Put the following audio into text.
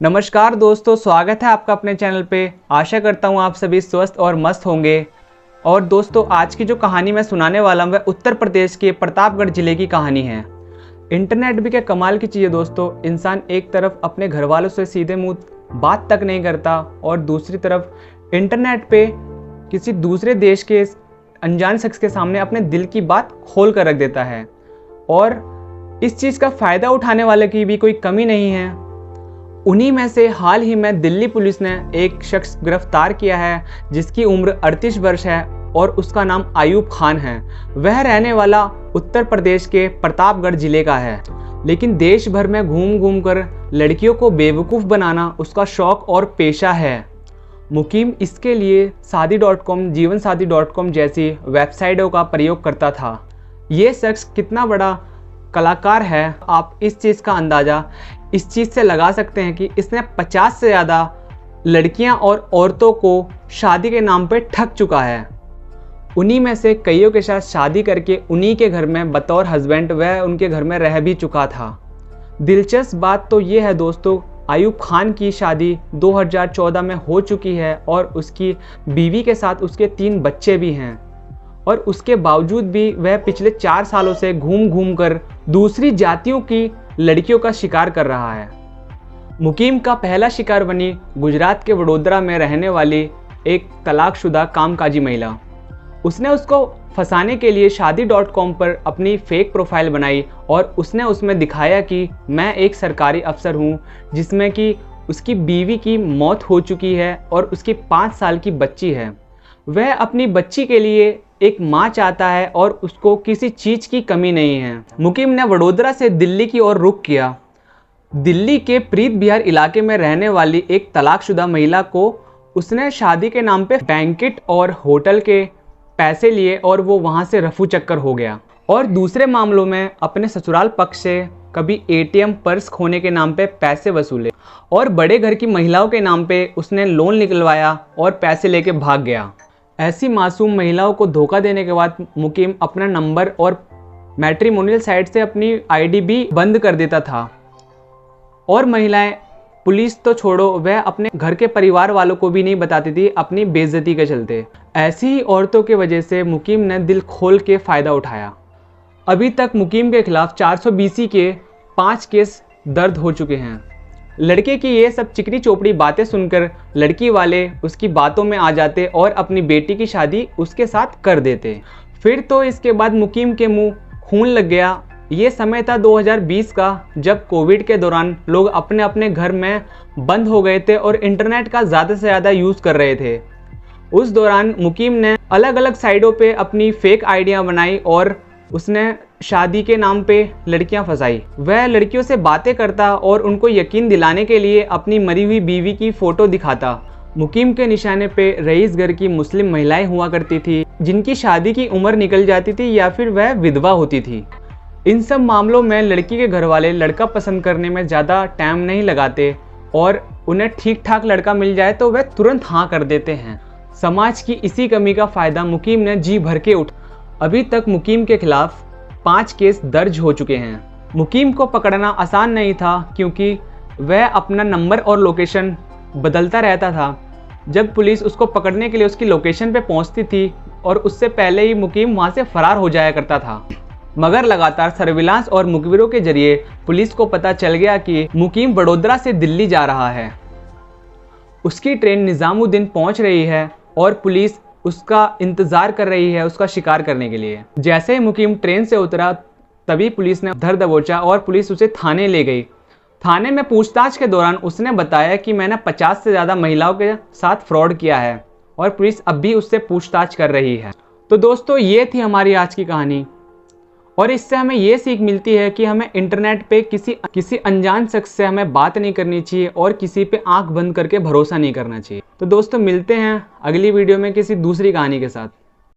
नमस्कार दोस्तों, स्वागत है आपका अपने चैनल पे। आशा करता हूँ आप सभी स्वस्थ और मस्त होंगे। और दोस्तों, आज की जो कहानी मैं सुनाने वाला हूँ वह उत्तर प्रदेश के प्रतापगढ़ ज़िले की कहानी है। इंटरनेट भी क्या कमाल की चीज़ है दोस्तों। इंसान एक तरफ अपने घर वालों से सीधे मुंह बात तक नहीं करता और दूसरी तरफ इंटरनेट पे किसी दूसरे देश के अनजान शख्स के सामने अपने दिल की बात खोल कर रख देता है। और इस चीज़ का फ़ायदा उठाने वाले की भी कोई कमी नहीं है। उन्हीं में से हाल ही में दिल्ली पुलिस ने एक शख्स गिरफ्तार किया है जिसकी उम्र 38 वर्ष है और उसका नाम आयूब खान है। वह रहने वाला उत्तर प्रदेश के प्रतापगढ़ जिले का है, लेकिन देश भर में घूम घूम कर लड़कियों को बेवकूफ़ बनाना उसका शौक और पेशा है। मुकीम इसके लिए शादी.com, जीवनसाथी.com जैसी वेबसाइटों का प्रयोग करता था। ये शख्स कितना बड़ा कलाकार है, आप इस चीज़ का अंदाज़ा इस चीज़ से लगा सकते हैं कि इसने 50 से ज़्यादा लड़कियां और औरतों को शादी के नाम पे ठग चुका है। उन्हीं में से कईयों के साथ शादी करके उन्हीं के घर में बतौर हस्बैंड वह उनके घर में रह भी चुका था। दिलचस्प बात तो ये है दोस्तों, आयूब खान की शादी 2014 में हो चुकी है और उसकी बीवी के साथ उसके 3 बच्चे भी हैं। और उसके बावजूद भी वह पिछले 4 सालों से घूम घूम कर दूसरी जातियों की लड़कियों का शिकार कर रहा है। मुकीम का पहला शिकार बनी गुजरात के वडोदरा में रहने वाली एक तलाकशुदा कामकाजी महिला। उसने उसको फंसाने के लिए शादी.com पर अपनी फेक प्रोफाइल बनाई और उसने उसमें दिखाया कि मैं एक सरकारी अफसर हूँ, जिसमें कि उसकी बीवी की मौत हो चुकी है और उसकी 5 साल की बच्ची है। वह अपनी बच्ची के लिए एक माँ चाहता है और उसको किसी चीज़ की कमी नहीं है। मुकीम ने वडोदरा से दिल्ली की ओर रुख किया। दिल्ली के प्रीत बिहार इलाके में रहने वाली एक तलाकशुदा महिला को उसने शादी के नाम पे बैंकेट और होटल के पैसे लिए और वो वहाँ से रफू चक्कर हो गया। और दूसरे मामलों में अपने ससुराल पक्ष से कभी ATM पर्स खोने के नाम पे पैसे वसूले और बड़े घर की महिलाओं के नाम पे उसने लोन निकलवाया और पैसे लेके भाग गया। ऐसी मासूम महिलाओं को धोखा देने के बाद मुकीम अपना नंबर और मैट्रिमोनियल साइट से अपनी ID भी बंद कर देता था। और महिलाएं, पुलिस तो छोड़ो, वह अपने घर के परिवार वालों को भी नहीं बताती थी अपनी बेइज्जती के चलते। ऐसी ही औरतों की वजह से मुकीम ने दिल खोल के फ़ायदा उठाया। अभी तक मुकीम के खिलाफ 420 के 5 केस दर्ज हो चुके हैं। लड़के की ये सब चिकनी चोपड़ी बातें सुनकर लड़की वाले उसकी बातों में आ जाते और अपनी बेटी की शादी उसके साथ कर देते। फिर तो इसके बाद मुकीम के मुंह खून लग गया। ये समय था 2020 का, जब कोविड के दौरान लोग अपने अपने घर में बंद हो गए थे और इंटरनेट का ज़्यादा से ज़्यादा यूज़ कर रहे थे। उस दौरान मुकीम ने अलग अलग साइटों पे अपनी फेक आइडिया बनाई और उसने शादी के नाम पे लड़कियां फंसाई। वह लड़कियों से बातें करता और उनको यकीन दिलाने के लिए अपनी मरी हुई बीवी की फ़ोटो दिखाता। मुकीम के निशाने पे रईस घर की मुस्लिम महिलाएं हुआ करती थी, जिनकी शादी की उम्र निकल जाती थी या फिर वह विधवा होती थी। इन सब मामलों में लड़की के घर वाले लड़का पसंद करने में ज़्यादा टाइम नहीं लगाते और उन्हें ठीक ठाक लड़का मिल जाए तो वह तुरंत हाँ कर देते हैं। समाज की इसी कमी का फ़ायदा मुकीम ने जी भर के उठा। अभी तक मुकीम के खिलाफ 5 केस दर्ज हो चुके हैं। मुकीम को पकड़ना आसान नहीं था क्योंकि वह अपना नंबर और लोकेशन बदलता रहता था। जब पुलिस उसको पकड़ने के लिए उसकी लोकेशन पे पहुंचती थी और उससे पहले ही मुकीम वहां से फरार हो जाया करता था। मगर लगातार सर्विलांस और मुखबिरों के जरिए पुलिस को पता चल गया कि मुकीम वडोदरा से दिल्ली जा रहा है। उसकी ट्रेन निज़ामुद्दीन पहुंच रही है और पुलिस उसका इंतज़ार कर रही है उसका शिकार करने के लिए। जैसे ही मुकीम ट्रेन से उतरा तभी पुलिस ने धर दबोचा और पुलिस उसे थाने ले गई। थाने में पूछताछ के दौरान उसने बताया कि मैंने 50 से ज़्यादा महिलाओं के साथ फ्रॉड किया है और पुलिस अब भी उससे पूछताछ कर रही है। तो दोस्तों, ये थी हमारी आज की कहानी और इससे हमें ये सीख मिलती है कि हमें इंटरनेट पे किसी अनजान शख्स से हमें बात नहीं करनी चाहिए और किसी पे आंख बंद करके भरोसा नहीं करना चाहिए। तो दोस्तों, मिलते हैं अगली वीडियो में किसी दूसरी कहानी के साथ।